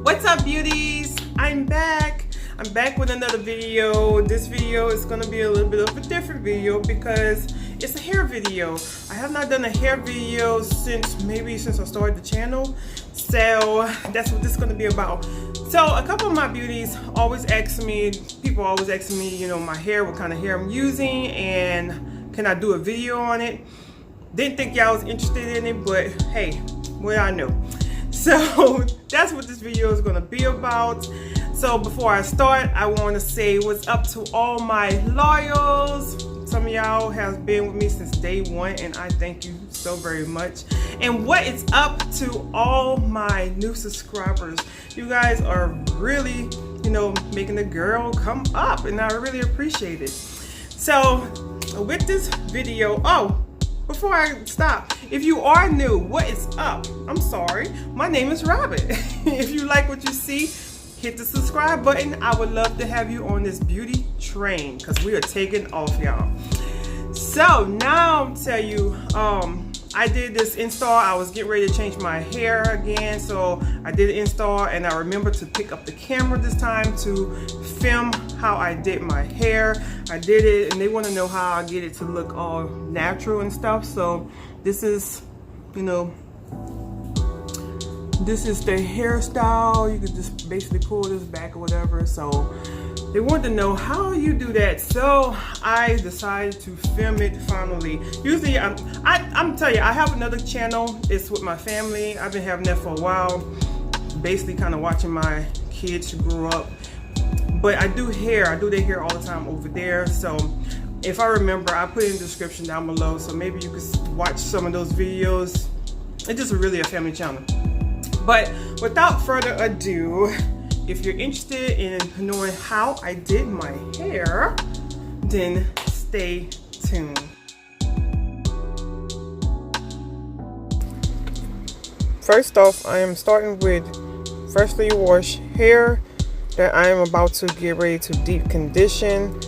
What's up, beauties? I'm back with another video. This video is gonna be a little bit of a different video because it's a hair video. I have not done a hair video since I started the channel, so that's what this is gonna be about. So a couple of my beauties always ask me, you know, my hair, what kind of hair I'm using, and can I do a video on it? Didn't think y'all was interested in it, but hey, what I know. So that's what this video is going to be about. So before I start, I want to say what's up to all my loyals. Some of y'all have been with me since day one, and I thank you so very much. And what is up to all my new subscribers? You guys are really, you know, making the girl come up, and I really appreciate it. So with this video, before I stop, if you are new, what is up? I'm sorry, my name is Robin. If you like what you see, hit the subscribe button. I would love to have you on this beauty train because we are taking off, y'all. So now I'll tell you, I did this install. I was getting ready to change my hair again, so I did an install, and I remember to pick up the camera this time to film how I did my hair. I did it, and they want to know how I get it to look all natural and stuff. So this is, you know, this is the hairstyle. You could just basically pull this back or whatever. So they wanted to know how you do that, so I decided to film it finally. Usually, I'm telling you, I have another channel. It's with my family. I've been having that for a while, basically kind of watching my kids grow up. But I do hair. I do their hair all the time over there. So if I remember, I put it in the description down below. So maybe you could watch some of those videos. It's just really a family channel. But without further ado, if you're interested in knowing how I did my hair, then stay tuned. First off, I am starting with freshly washed hair that I am about to get ready to deep condition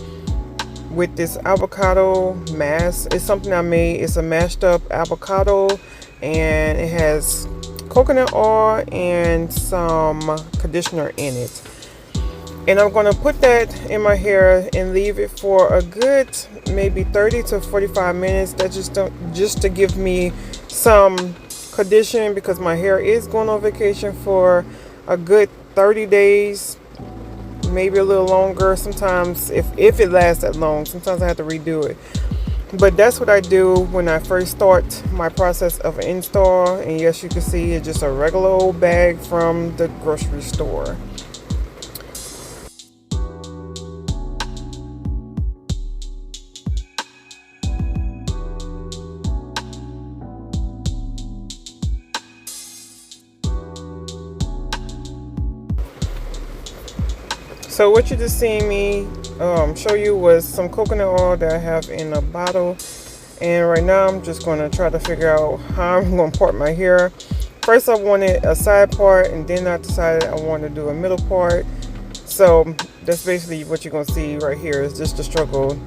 with this avocado mask. It's something I made. It's a mashed up avocado, and it has coconut oil and some conditioner in it, and I'm going to put that in my hair and leave it for a good maybe 30 to 45 minutes. That's just to give me some condition, because my hair is going on vacation for a good 30 days, maybe a little longer sometimes. If it lasts that long, sometimes I have to redo it. But that's what I do when I first start my process of an install. And yes, you can see it's just a regular old bag from the grocery store. So what you just seen me show you was some coconut oil that I have in a bottle, and right now I'm just going to try to figure out how I'm going to part my hair. First I wanted a side part, and then I decided I wanted to do a middle part. So that's basically what you're going to see right here is just the struggle.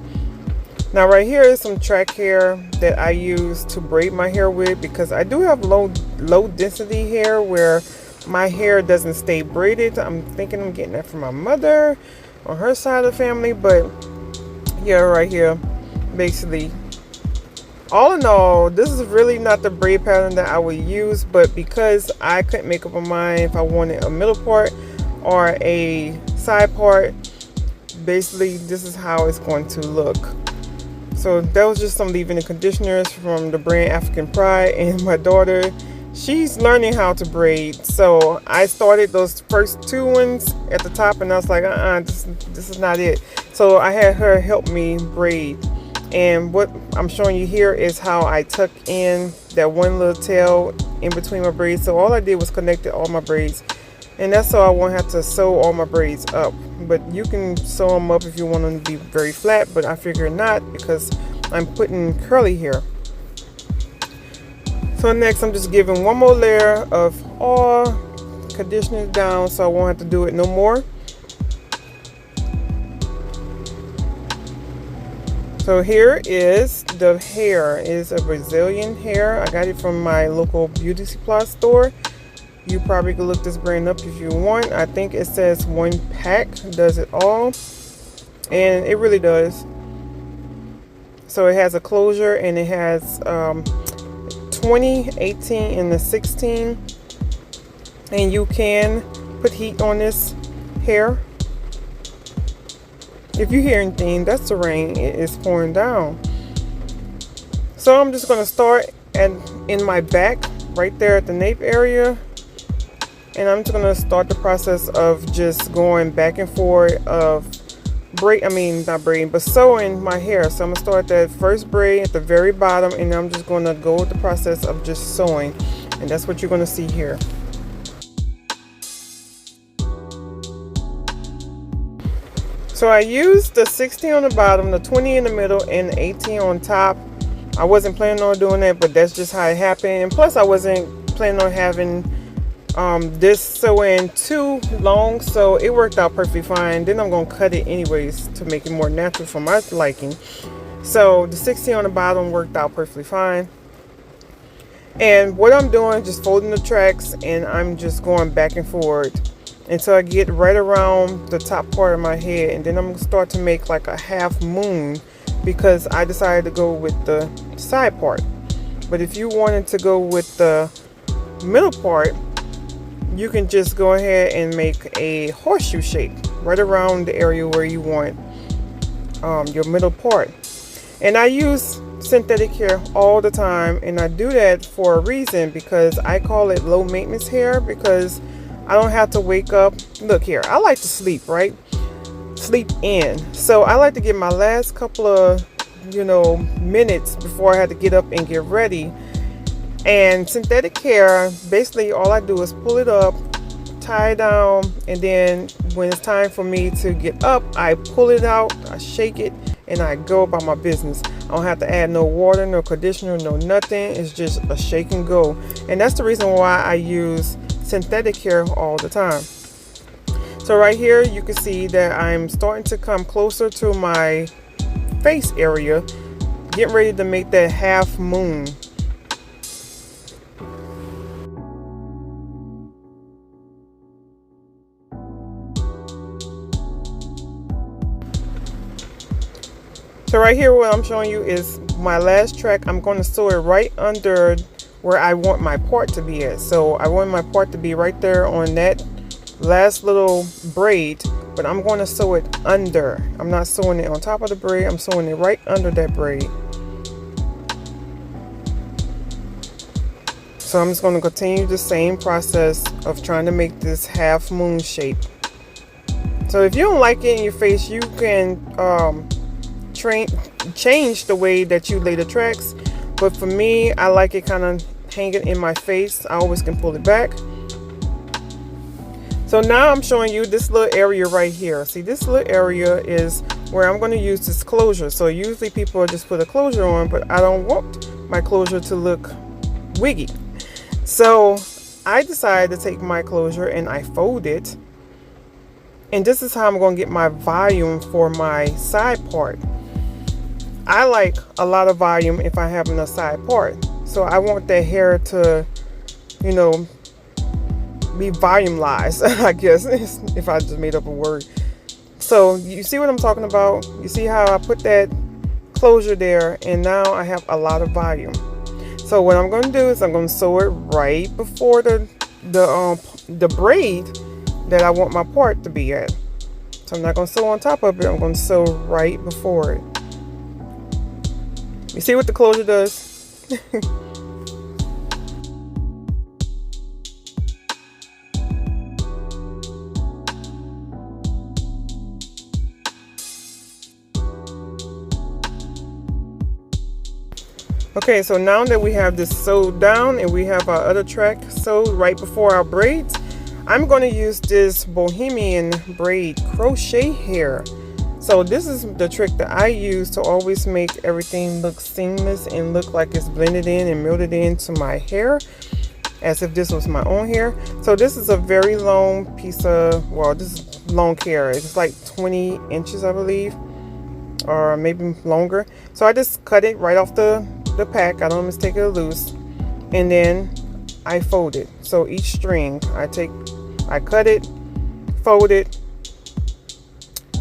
Now right here is some track hair that I use to braid my hair with, because I do have low density hair where my hair doesn't stay braided. I'm thinking I'm getting that from my mother on her side of the family, but yeah, right here, basically, all in all, this is really not the braid pattern that I would use, but because I couldn't make up my mind if I wanted a middle part or a side part, basically this is how it's going to look. So that was just some leave-in conditioners from the brand African Pride, and my daughter, she's learning how to braid. So I started those first two ones at the top, and I was like, this is not it. So I had her help me braid. And what I'm showing you here is how I tuck in that one little tail in between my braids. So all I did was connected all my braids. And that's so I won't have to sew all my braids up. But you can sew them up if you want them to be very flat, but I figure not, because I'm putting curly hair. So next I'm just giving one more layer of oil, conditioner down so I won't have to do it no more. So here is the hair. It is a Brazilian hair. I got it from my local beauty supply store. You probably could look this brand up if you want. I think it says 1 pack does it all, and it really does. So it has a closure, and it has 20, 18, and the 16, and you can put heat on this hair. If you hear anything, that's the rain. It is pouring down. So I'm just going to start in my back, right there at the nape area, and I'm just going to start the process of just going back and forth of not braiding, but sewing my hair. So I'm going to start that first braid at the very bottom, and I'm just going to go with the process of just sewing, and that's what you're going to see here. So I used the 16 on the bottom, the 20 in the middle, and the 18 on top. I wasn't planning on doing that, but that's just how it happened. And plus I wasn't planning on having this sew in too long, so it worked out perfectly fine. Then I'm going to cut it anyways to make it more natural for my liking. So the 16 on the bottom worked out perfectly fine. And what I'm doing, just folding the tracks, and I'm just going back and forth until I get right around the top part of my head, and then I'm going to start to make like a half moon, because I decided to go with the side part. But if you wanted to go with the middle part, you can just go ahead and make a horseshoe shape right around the area where you want your middle part. And I use synthetic hair all the time, and I do that for a reason, because I call it low maintenance hair, because I don't have to wake up. Look here, I like to sleep, right? Sleep in. So I like to get my last couple of, minutes before I have to get up and get ready. And synthetic hair, basically all I do is pull it up, tie it down, and then when it's time for me to get up, I pull it out, I shake it, and I go about my business. I don't have to add no water, no conditioner, no nothing. It's just a shake and go. And that's the reason why I use synthetic hair all the time. So right here you can see that I'm starting to come closer to my face area, getting ready to make that half moon. So right here, what I'm showing you is my last track. I'm going to sew it right under where I want my part to be at. So I want my part to be right there on that last little braid, but I'm going to sew it under. I'm not sewing it on top of the braid. I'm sewing it right under that braid. So I'm just going to continue the same process of trying to make this half moon shape. So if you don't like it in your face, you can change the way that you lay the tracks. But for me, I like it kind of hanging in my face. I always can pull it back. So now I'm showing you this little area right here. See, this little area is where I'm going to use this closure. So usually people just put a closure on, but I don't want my closure to look wiggy. So I decided to take my closure and I fold it. And this is how I'm going to get my volume for my side part. I like a lot of volume if I have a side part. So I want that hair to, be volumized, I guess, if I just made up a word. So you see what I'm talking about? You see how I put that closure there, and now I have a lot of volume. So what I'm going to do is I'm going to sew it right before the braid that I want my part to be at. So I'm not going to sew on top of it. I'm going to sew right before it. You see what the closure does? Okay, so now that we have this sewed down and we have our other track sewed right before our braids, I'm going to use this bohemian braid crochet hair. So this is the trick that I use to always make everything look seamless and look like it's blended in and melted into my hair, as if this was my own hair. So this is a very long piece of, well, this is long hair. It's like 20 inches, I believe, or maybe longer. So I just cut it right off the pack. I don't mistake it loose, and then I fold it. So each string I cut it, fold it,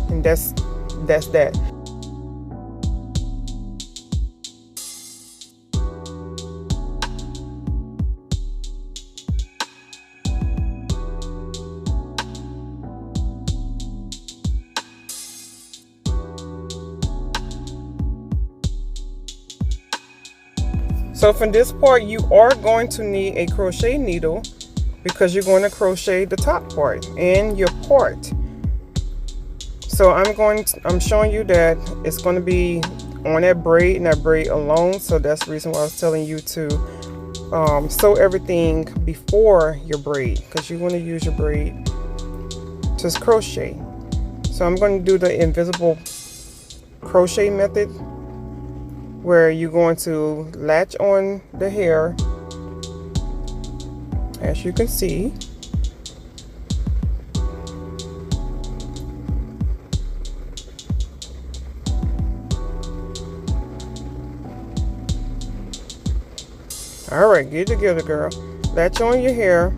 and that's that. So for this part, you are going to need a crochet needle because you're going to crochet the top part and your part. So I'm showing you that it's going to be on that braid and that braid alone. So that's the reason why I was telling you to sew everything before your braid, because you want to use your braid to crochet. So I'm going to do the invisible crochet method, where you're going to latch on the hair, as you can see. All right, get it together, girl. Latch on your hair.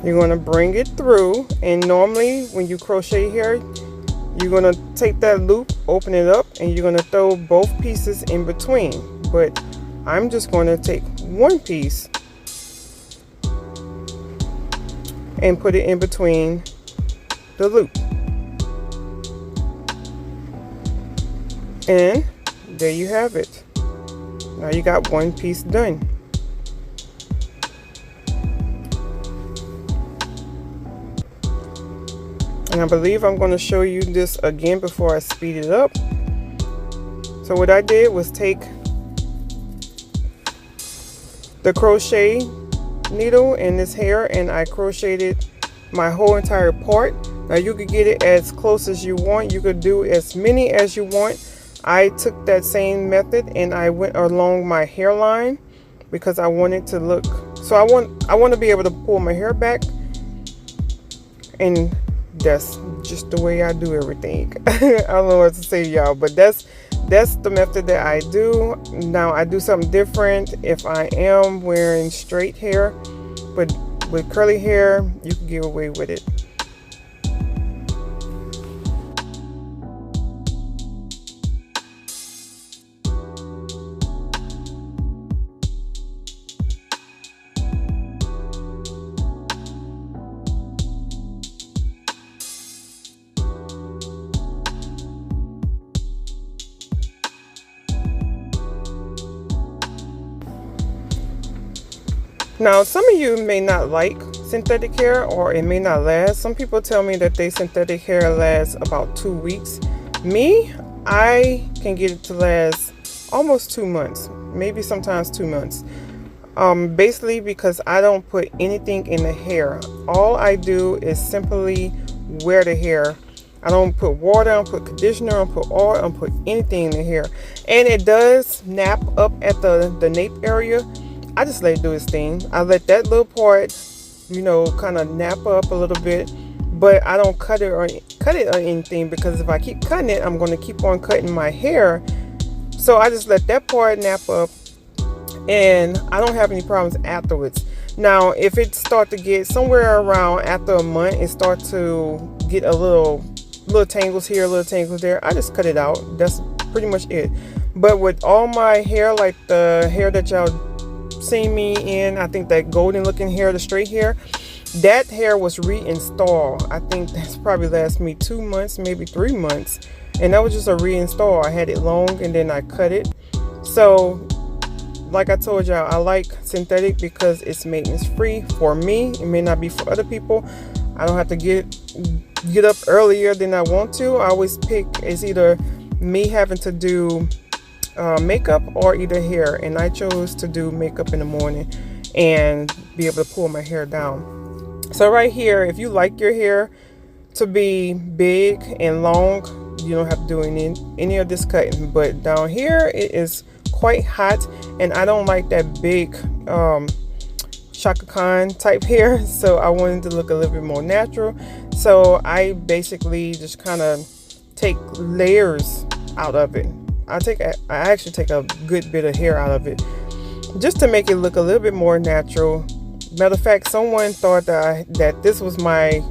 You're going to bring it through, and normally when you crochet here, you're going to take that loop, open it up, and you're going to throw both pieces in between. But I'm just going to take one piece and put it in between the loop. And there you have it. Now you got one piece done. And I believe I'm going to show you this again before I speed it up. So what I did was take the crochet needle and this hair, and I crocheted my whole entire part. Now you could get it as close as you want. You could do as many as you want. I took that same method and I went along my hairline because I wanted to look. So I want to be able to pull my hair back, and that's just the way I do everything. I don't know what to say, y'all, but that's the method that I do. Now I do something different if I am wearing straight hair, but with curly hair you can get away with it. Now, some of you may not like synthetic hair, or it may not last. Some people tell me that they synthetic hair lasts about 2 weeks. Me, I can get it to last almost 2 months, maybe sometimes 2 months. Basically because I don't put anything in the hair. All I do is simply wear the hair. I don't put water, I don't put conditioner, I don't put oil, I don't put anything in the hair. And it does nap up at the nape area. I just let it do its thing. I let that little part, you know, kind of nap up a little bit, but I don't cut it or anything, because if I keep cutting it, I'm going to keep on cutting my hair. So I just let that part nap up, and I don't have any problems afterwards. Now, if it start to get somewhere around after a month, it start to get a little tangles here, little tangles there, I just cut it out. That's pretty much it. But with all my hair, like the hair that y'all seen me in, I think that golden looking hair, the straight hair, that hair was reinstalled. I think that's probably last me 2 months, maybe 3 months, and that was just a reinstall. I had it long and then I cut it. So like I told y'all, I like synthetic because it's maintenance free for me. It may not be for other people. I don't have to get up earlier than I want to. I always pick, it's either me having to do makeup or either hair, and I chose to do makeup in the morning and be able to pull my hair down. So right here, if you like your hair to be big and long, you don't have to do any of this cutting. But down here it is quite hot, and I don't like that big Shaka Khan type hair, so I wanted to look a little bit more natural. So I basically just kind of take layers out of it. I actually take a good bit of hair out of it, just to make it look a little bit more natural. Matter of fact, someone thought that this was my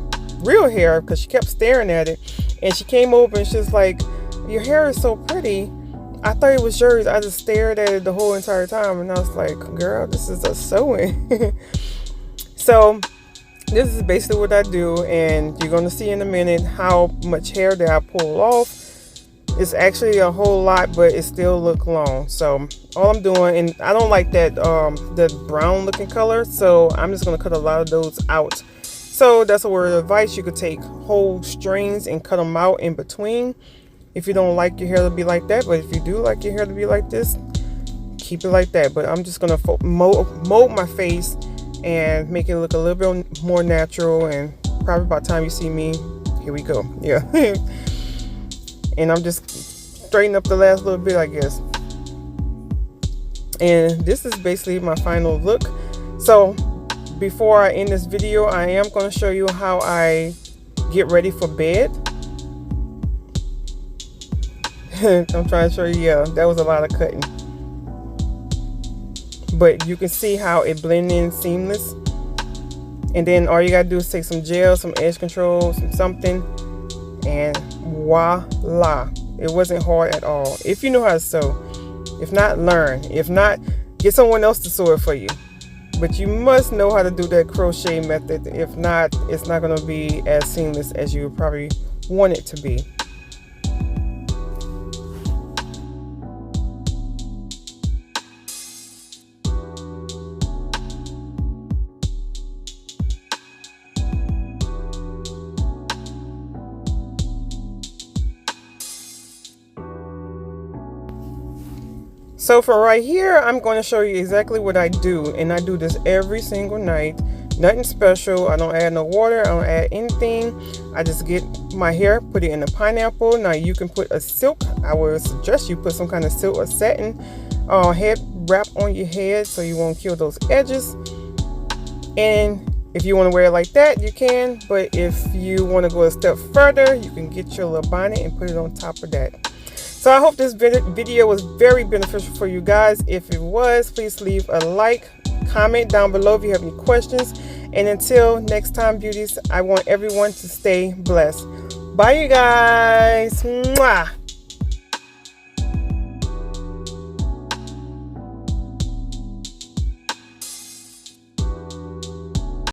real hair because she kept staring at it, and she came over and she's like, "Your hair is so pretty. I thought it was yours. I just stared at it the whole entire time." And I was like, "Girl, this is a sewing." So this is basically what I do, and you're going to see in a minute how much hair that I pull off. It's actually a whole lot, but it still look long. So all I'm doing, and I don't like that the brown looking color, so I'm just going to cut a lot of those out. So that's a word of advice. You could take whole strings and cut them out in between if you don't like your hair to be like that. But if you do like your hair to be like this, keep it like that. But I'm just going to mold my face and make it look a little bit more natural, and probably by the time you see me, here we go. Yeah. And I'm just straightening up the last little bit, I guess. And this is basically my final look. So before I end this video, I am going to show you how I get ready for bed. I'm trying to show you, yeah, that was a lot of cutting. But you can see how it blends in seamless. And then all you gotta do is take some gel, some edge control, something, and voila. It wasn't hard at all. If you know how to sew. If not, learn. If not, get someone else to sew it for you. But you must know how to do that crochet method. If not, it's not gonna be as seamless as you probably want it to be. So for right here, I'm going to show you exactly what I do, and I do this every single night. Nothing special. I don't add no water. I don't add anything. I just get my hair, put it in a pineapple. Now you can put a silk. I would suggest you put some kind of silk or satin head wrap on your head so you won't kill those edges. And if you want to wear it like that, you can. But if you want to go a step further, you can get your little bonnet and put it on top of that. So I hope this video was very beneficial for you guys. If it was, please leave a like, comment down below if you have any questions. And until next time, beauties, I want everyone to stay blessed. Bye, you guys. Mwah.